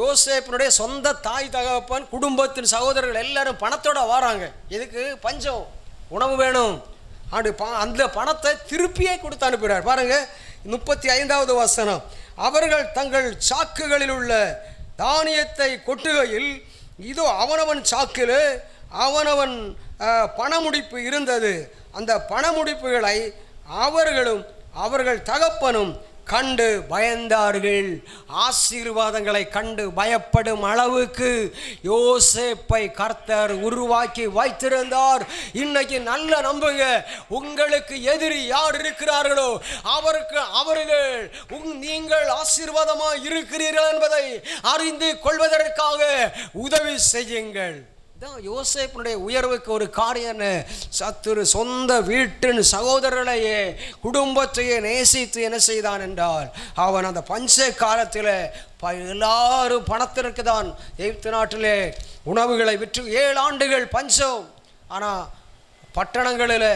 யோசேப்பினுடைய சொந்த தாய் தகப்பன், குடும்பத்தின் சகோதரர்கள் எல்லாரும் பணத்தோட வராங்க. எதுக்கு? பஞ்சம், உணவு வேணும். அந்த பணத்தை திருப்பியே கொடுத்து அனுப்புகிறார். பாருங்க 35வது வசனம். அவர்கள் தங்கள் சாக்குகளில் உள்ள தானியத்தை கொட்டுகையில் இதோ அவனவன் சாக்கில் அவனவன் பணமுடிப்பு இருந்தது. அந்த பணமுடிப்புகளை அவர்களும் அவர்கள் தகப்பனும் கண்டு பயந்தார்கள். ஆசீர்வாதங்களை கண்டு பயப்படும் அளவுக்கு யோசேப்பை கர்த்தர் உருவாக்கி வைத்திருந்தார். இன்னைக்கு நல்ல நம்புங்க, உங்களுக்கு எதிரி யார் இருக்கிறார்களோ அவர்கள் நீங்கள் ஆசீர்வாதமாக இருக்கிறீர்கள் என்பதை அறிந்து கொள்வதற்காக உதவி செய்யுங்கள். யோசேப்பினுடைய உயர்வுக்கு ஒரு காரியம், சத்துரு சொந்த வீட்டின் சகோதரர்களையே குடும்பத்தையே நேசித்து என்ன செய்தான் என்றால், அவன் அந்த பஞ்ச காலத்தில் எல்லாரும் பணத்திற்கு தான் எகிப்து நாட்டிலே உணவுகளை விற்று 7 ஆண்டுகள் பஞ்சம். ஆனால் பட்டணங்களில்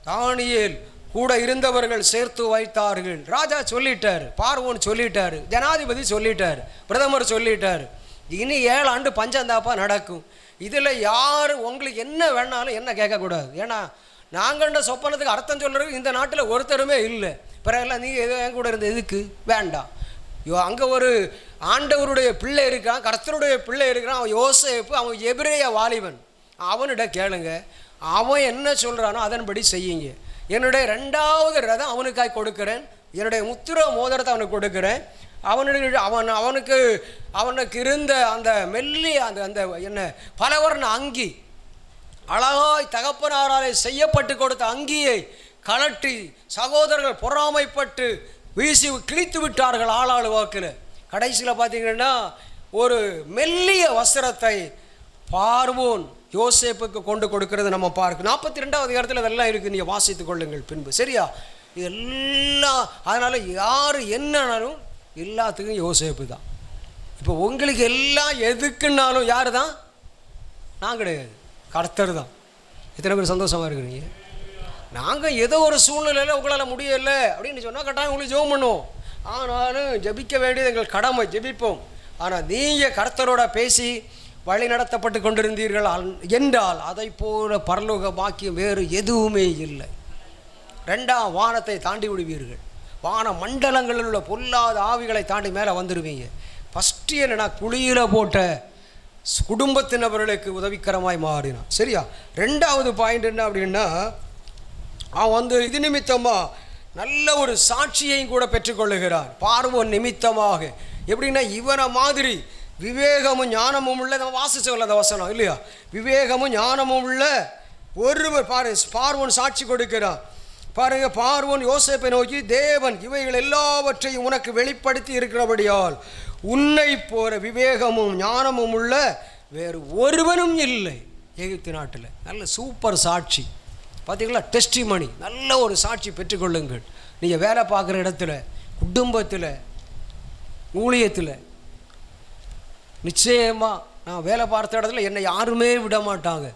தானியேல் கூட இருந்தவர்கள் சேர்த்து வைத்தார்கள். ராஜா சொல்லிட்டார், பார்வோன் சொல்லிட்டார், ஜனாதிபதி சொல்லிட்டார், பிரதமர் சொல்லிட்டார், இனி 7 ஆண்டு பஞ்சம் தாப்பா நடக்கும். இதில் யார் உங்களுக்கு என்ன வேணாலும் என்ன கேட்கக்கூடாது. ஏன்னா நாங்கள்ட சொப்பனத்துக்கு அர்த்தம் சொல்கிறது இந்த நாட்டில் ஒருத்தருமே இல்லை. பிறகுலாம் நீ எது என் கூட இருந்த எதுக்கு வேண்டாம். அங்கே ஒரு ஆண்டவருடைய பிள்ளை இருக்கான், கர்த்தருடைய பிள்ளை இருக்கிறான், அவன் யோசேப்பு, அவன் எபிரேய வாலிபன். அவனிட கேளுங்க, அவன் என்ன சொல்கிறானோ அதன்படி செய்யுங்க. என்னுடைய 2வது ரதம் அவனுக்காய் கொடுக்குறேன், என்னுடைய முத்திர மோதிரத்தை அவனுக்கு கொடுக்குறேன். அவனுக்கு இருந்த அந்த மெல்லிய அந்த அந்த என்ன பலவர்ண அங்கி, அழகாய் தகப்பனாராலே செய்யப்பட்டு கொடுத்த அங்கியை கலட்டி சகோதரர்கள் பொறாமைப்பட்டு வீசி கிழித்து விட்டார்கள் ஆளாளு வாக்கில். கடைசியில் பார்த்தீங்கன்னா ஒரு மெல்லிய வஸ்திரத்தை பார்வோன் யோசேப்புக்கு கொண்டு கொடுக்கிறது நம்ம பார்க்க 42வது அதிகாரத்தில் இதெல்லாம் இருக்குது, நீங்கள் வாசித்து கொள்ளுங்கள் பின்பு. சரியா? இதெல்லாம் அதனால் யார் என்னன்னாலும் எல்லாத்துக்கும் யோசேப்பு தான். இப்போ உங்களுக்கு எல்லாம் எதுக்குன்னாலும் யார் தான்? நான் கிடையாது, கர்த்தர் தான். எத்தனை பேர் சந்தோஷமாக இருக்கிறீங்க? நாங்கள் ஏதோ ஒரு சூழ்நிலையில் உங்களால் முடியலை அப்படின்னு சொன்னால் கட்டாயம் உங்களுக்கு ஜெபம் பண்ணுவோம். ஆனாலும் ஜெபிக்க வேண்டியது எங்கள் கடமை, ஜெபிப்போம். ஆனால் நீங்கள் கர்த்தரோட பேசி வழி நடத்தப்பட்டு கொண்டிருந்தீர்கள் என்றால் அதை போல பரலோக பாக்கியம் வேறு எதுவுமே இல்லை. 2ஆம் வானத்தை தாண்டி விடுவீர்கள். வான மண்டலங்களில் உள்ள பொல்லாத ஆவிகளை தாண்டி மேலே வந்துடுவீங்க. ஃபஸ்ட்டு என்னன்னா குழியில் போட்ட குடும்பத்தினவர்களுக்கு உதவிக்கரமாய் மாறினான். சரியா? 2வது பாயிண்ட் என்ன அப்படின்னா, அவன் இது நிமித்தமாக நல்ல ஒரு சாட்சியையும் கூட பெற்றுக்கொள்ளுகிறான் பார்வோன் நிமித்தமாக. எப்படின்னா இவனை மாதிரி விவேகமும் ஞானமும் உள்ள, நம்ம வாசிச்சு அந்த வசனம் இல்லையா, விவேகமும் ஞானமும் உள்ள ஒருவர் பார்வோன் சாட்சி கொடுக்கிறான். பாருங்க, பார்வோன் யோசேப்பை நோக்கி, தேவன் இவைகள் எல்லாவற்றையும் உனக்கு வெளிப்படுத்தி இருக்கிறபடியால் உன்னை போற விவேகமும் ஞானமும் உள்ள வேறு ஒருவனும் இல்லை எகிப்து நாட்டில். நல்ல சூப்பர் சாட்சி பார்த்தீங்களா? டெஸ்டிமனி, நல்ல ஒரு சாட்சி பெற்றுக்கொள்ளுங்கள். நீங்கள் வேலை பார்க்குற இடத்துல, குடும்பத்தில், ஊழியத்தில், நிச்சயமாக நான் வேலை பார்த்த இடத்துல என்னை யாருமே விட மாட்டாங்க.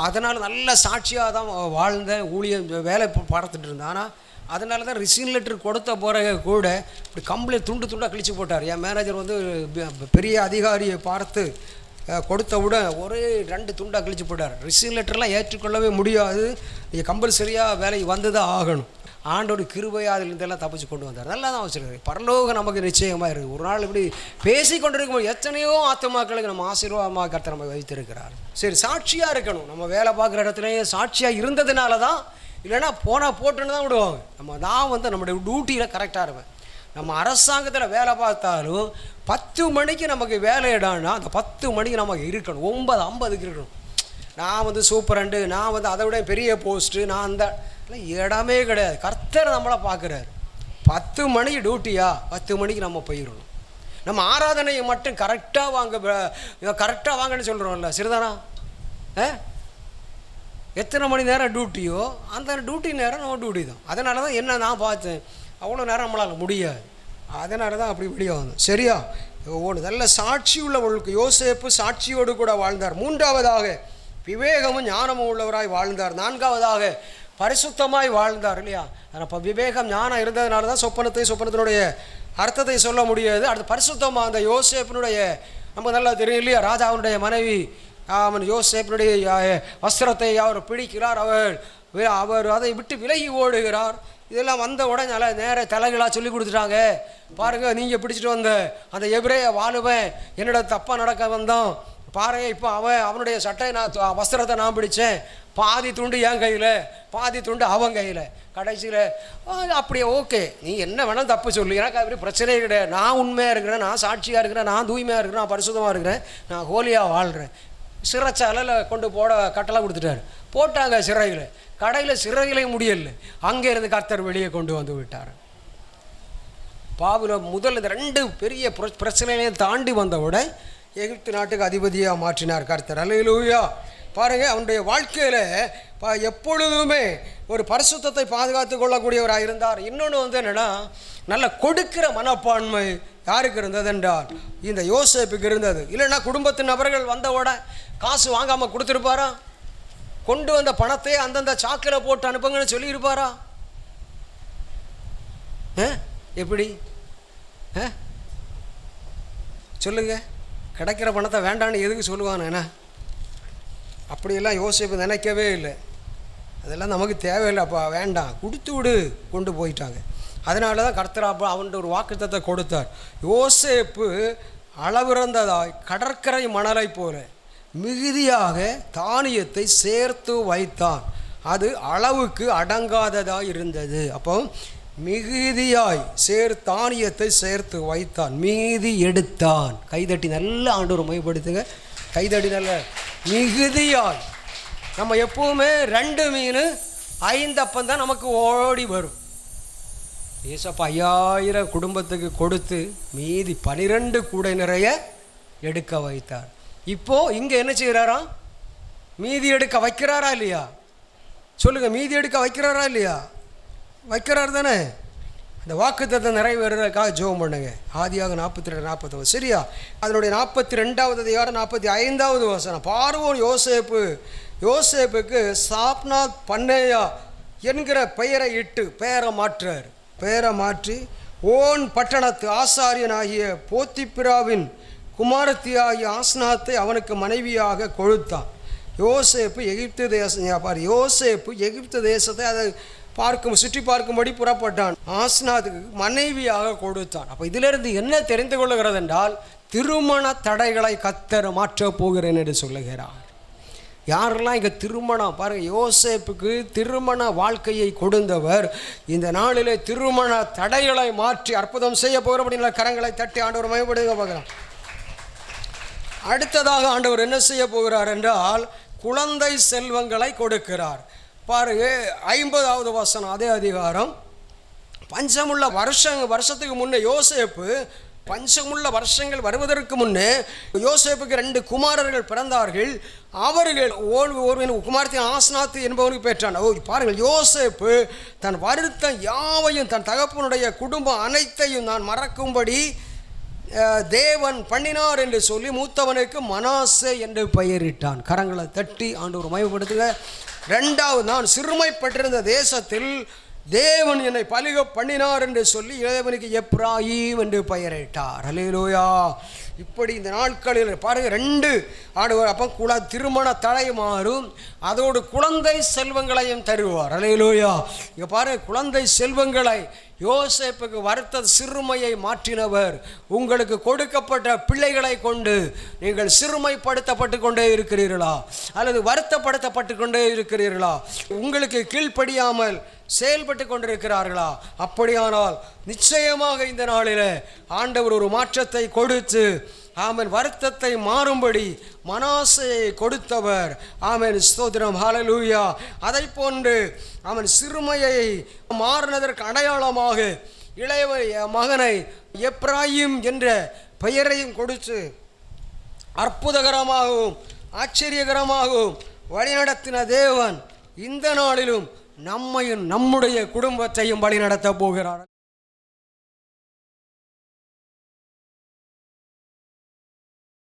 அதனால் நல்ல சாட்சியாக தான் வாழ்ந்தேன், ஊழியம் வேலை பார்த்துட்டு இருந்தேன். ஆனால் அதனால தான் ரிசீன் லெட்டர் கொடுத்த பிறகு கூட இப்படி கம்ப்ளைண்ட் துண்டாக கிழிச்சு போட்டார். என் மேனேஜர் பெரிய அதிகாரியை பார்த்து கொடுத்தவுடன் ஒரே 2 துண்டாக கிழிச்சு போட்டார். ரிசீன் லெட்டர்லாம் ஏற்றுக்கொள்ளவே முடியாது, நீங்கள் கம்பல்சரியாக வேலைக்கு வந்து தான் ஆகணும். ஆண்டோட கிருபையாக அதிலிருந்தெல்லாம் தப்பிச்சு கொண்டு வந்தார். நல்லா தான் வச்சுருக்காரு. பரலோகம் நமக்கு நிச்சயமாக இருக்குது. ஒரு நாள் இப்படி பேசி கொண்டிருக்கும்போது எத்தனையோ ஆத்மாக்களுக்கு நம்ம ஆசீர்வாதமாக கர்த்தர் நம்ம வைத்திருக்கிறார். சரி, சாட்சியாக இருக்கணும். நம்ம வேலை பார்க்குற இடத்துலையே சாட்சியாக இருந்ததுனால தான், இல்லைன்னா போனால் போட்டுன்னு தான் விடுவாங்க. நம்ம தான் நம்முடைய டியூட்டியில் கரெக்டாக இருப்பேன். நம்ம அரசாங்கத்தில் வேலை பார்த்தாலும் 10 மணிக்கு நமக்கு வேலை இடான்னா அந்த 10 மணிக்கு நமக்கு இருக்கணும். 9:50க்கு இருக்கணும். நான் சூப்பரண்டு, நான் அதை விட பெரிய போஸ்ட்டு, நான் அந்த இடமே கிடையாது. கர்த்தர் நம்மளை பார்க்குறாரு. 10 மணிக்கு டியூட்டியா, 10 மணிக்கு நம்ம போயிடணும். நம்ம ஆராதனையை மட்டும் கரெக்டாக வாங்கன்னு சொல்கிறோம்ல, சரிதானா? எத்தனை மணி நேரம் டியூட்டியோ அந்த டியூட்டி நேரம் நம்ம டியூட்டி தான். அதனால தான் என்ன நான் பார்த்தேன், அவ்வளோ நேரம் நம்மளால் முடியாது. அதனால தான் அப்படி வெளியே வந்தோம். சரியா? நல்ல சாட்சி உள்ளவர்களுக்கு யோசேப்பு சாட்சியோடு கூட வாழ்ந்தார். 3வதாக விவேகமும் ஞானமும் உள்ளவராய் வாழ்ந்தார். 4வதாக பரிசுத்தமாய் வாழ்ந்தார். இல்லையா? அப்போ விவேகம் ஞானம் இருந்ததுனால தான் சொப்பனத்தினுடைய அர்த்தத்தை சொல்ல முடியாது. அடுத்து பரிசுத்தமாக அந்த யோசேப்பினுடைய நம்ம நல்லா தெரியும் இல்லையா, ராஜாவினுடைய மனைவி அவன் யோசேப்பினுடைய வஸ்திரத்தை அவர் பிடிக்கிறார், அவர் அதை விட்டு விலகி ஓடுகிறார். இதெல்லாம் வந்த உடனே நல்லா நேர தலைகளாக சொல்லி கொடுத்துட்டாங்க. பாருங்கள், நீங்கள் பிடிச்சிட்டு வந்த அந்த எபிரேய வாலுவன் என்னோட தப்பாக நடக்க வந்தோம் பாருங்கள், இப்போ அவனுடைய சட்டை வஸ்திரத்தை நான் பிடித்தேன், பாதி துண்டு என் கையில், பாதி துண்டு அவன் கையில். கடைசியில் அப்படியே ஓகே, நீ என்ன வேணாலும் தப்பு சொல்லு, எனக்கு அப்படி பிரச்சனையே கிடையாது. நான் உண்மையாக இருக்கிறேன், நான் சாட்சியாக இருக்கிறேன், நான் தூய்மையாக இருக்கிறேன், நான் பரிசுத்தமாக இருக்கிறேன், நான் ஹோலியாக வாழ்கிறேன். சிறைச்சாலையில் கொண்டு கட்டளை கொடுத்துட்டாரு. போட்டாங்க சிறையில். கடையில் சிறையிலையும் முடியலை. அங்கே இருந்து கர்த்தர் வெளியே கொண்டு வந்து விட்டார். பாபுல முதல் இந்த 2 பெரிய பிரச்சனைகளையும் தாண்டி வந்தவுடன் எகிப்து நாட்டுக்கு அதிபதியாக மாற்றினார் கர்த்தர். அல்லேலூயா. பாருங்கள், அவனுடைய வாழ்க்கையில் எப்பொழுதுமே ஒரு பரிசுத்தத்தை பாதுகாத்து கொள்ளக்கூடியவராக இருந்தார். இன்னொன்று என்னென்னா, நல்ல கொடுக்கிற மனப்பான்மை யாருக்கு இருந்தது என்றால் இந்த யோசேப்புக்கு இருந்தது. இல்லைன்னா குடும்பத்தின் நபர்கள் வந்தவுட காசு வாங்காமல் கொடுத்துருப்பாரா? கொண்டு வந்த பணத்தை அந்தந்த சாக்கில் போட்டு அனுப்புங்கன்னு சொல்லியிருப்பாரா? எப்படி சொல்லுங்க? கிடைக்கிற பணத்தை வேண்டான்னு எதுக்கு சொல்லுவான்? என்ன அப்படியெல்லாம் யோசிப்பு நினைக்கவே இல்லை. அதெல்லாம் நமக்கு தேவையில்லைப்பா, வேண்டாம், கொடுத்து விடு, கொண்டு போயிட்டாங்க. அதனால தான் கர்த்தர் அவன்கிட்ட ஒரு வாக்குத்தத்தத்தை கொடுத்தார். யோசேப்பு அளவிறந்ததாய் கடற்கரை மணலை போல மிகுதியாக தானியத்தை சேர்த்து வைத்தான். அது அளவுக்கு அடங்காததாய் இருந்தது. அப்போ மிகுதியாய் தானியத்தை சேர்த்து வைத்தான், மீதி எடுத்தான். கைதட்டி நல்லா ஆண்டவர் மையப்படுத்துங்க, கைதட்டி நல்ல. மிகுதியாய். நம்ம எப்பவுமே 2 மீன் 5 அப்பம் தான் நமக்கு ஓடி வரும். ஏசப்பா 5000 குடும்பத்துக்கு கொடுத்து மீதி 12 கூடை நிறைய எடுக்க வைத்தார். இப்போ இங்க என்ன செய்கிறாராம்? மீதி எடுக்க வைக்கிறாரா இல்லையா? சொல்லுங்க, மீதி எடுக்க வைக்கிறாரா இல்லையா? வைக்கிறார் தானே. அந்த வாக்குத்தத்தம் நிறைவேறதுக்காக ஜெபம் பண்ணுங்க. ஆதியாகமம் 42:49 சரியா? அதனுடைய 42வது அதிகாரம் 45வது வசனம். பார்வோன் யோசேப்புக்கு சாப்நாத் பன்னேயா என்கிற பெயரை இட்டு பெயரை மாற்றி ஓன் பட்டணத்து ஆசாரியனாகிய போத்திப்பிராவின் குமாரத்தியாகிய ஆஸ்நாத்தை அவனுக்கு மனைவியாக கொடுத்தான். யோசேப்பு எகிப்து தேசத்தை அதை சுற்றி பார்க்கும்படி புறப்பட்டான். ஆஸ்நாத்துக்கு மனைவியாக கொடுத்தான். அப்போ இதிலிருந்து என்ன தெரிந்து கொள்ளுகிறது என்றால், திருமண தடைகளை கர்த்தர் மாற்றப் போகிறேன் என்று சொல்லுகிறார். யாரெல்லாம் இங்கே திருமணம் பாருங்கள், யோசேப்புக்கு திருமண வாழ்க்கையை கொடுத்தவர் இந்த நாளிலே திருமண தடைகளை மாற்றி அற்புதம் செய்ய போகிற அப்படிங்கிற கரங்களை தட்டி ஆண்டவர் மயப்படுத்த பார்க்குறான். அடுத்ததாக ஆண்டவர் என்ன செய்ய போகிறார் என்றால், குழந்தை செல்வங்களை கொடுக்கிறார். பாருங்க 50வது வசனம் அதே அதிகாரம். பஞ்சமுள்ள வருஷத்துக்கு முன்னே யோசேப்பு, பஞ்சமுள்ள வருஷங்கள் வருவதற்கு முன்னே யோசேப்புக்கு 2 குமாரர்கள் பிறந்தார்கள். அவர்கள் ஒருவன் குமாரத்தின் ஆஸ்நாத்து என்பவனுக்கு பெற்றான். பாருங்கள், யோசேப்பு தன் வருத்தம் யாவையும் தன் தகப்பனுடைய குடும்பம் அனைத்தையும் நான் மறக்கும்படி தேவன் பண்ணினார் என்று சொல்லி மூத்தவனுக்கு மனாசே என்று பெயரிட்டான். கரங்களை தட்டி ஆண்டவர் மயப்படுத்துக. 2வது, நான் சிறுமைப்பட்டிருந்த தேசத்தில் தேவன் என்னை பலிக பண்ணினார் என்று சொல்லி இளையவனுக்கு எப்ராயிம் என்று பெயரிட்டார். அல்லேலூயா. இப்படி இந்த நாட்களில் பாருங்கள் 2 ஆண்டவர் அப்போ திருமண தடை மாறும், அதோடு குழந்தை செல்வங்களையும் தருவார். அல்லேலூயா. இங்கே பாருங்கள், குழந்தை செல்வங்களை யோசேப்புக்கு வருத்த சிறுமையை மாற்றினவர். உங்களுக்கு கொடுக்கப்பட்ட பிள்ளைகளை கொண்டு நீங்கள் சிறுமைப்படுத்தப்பட்டு கொண்டே இருக்கிறீர்களா அல்லது வருத்தப்படுத்தப்பட்டு கொண்டே இருக்கிறீர்களா? உங்களுக்கு கீழ்ப்படியாமல் செயல்பட்டு கொண்டிருக்கிறார்களா? அப்படியானால் நிச்சயமாக இந்த நாளில் ஆண்டவர் ஒரு மாற்றத்தை கொடுத்து ஆமென் வருத்தத்தை மாறும்படி மனாசையை கொடுத்தவர். ஆமென், ஸ்தோத்திரம், ஹல்லேலூயா. அதை போன்று அவன் சிறுமையை மாறினதற்கு அடையாளமாக இளைய மகனை எப்ராயிம் என்ற பெயரையும் கொடுத்து அற்புதகரமாகவும் ஆச்சரியகரமாகவும் வழிநடத்தின தேவன் இந்த நாளிலும் நம்மையும் நம்முடைய குடும்பத்தையும் வழிநடத்த போகிறார்.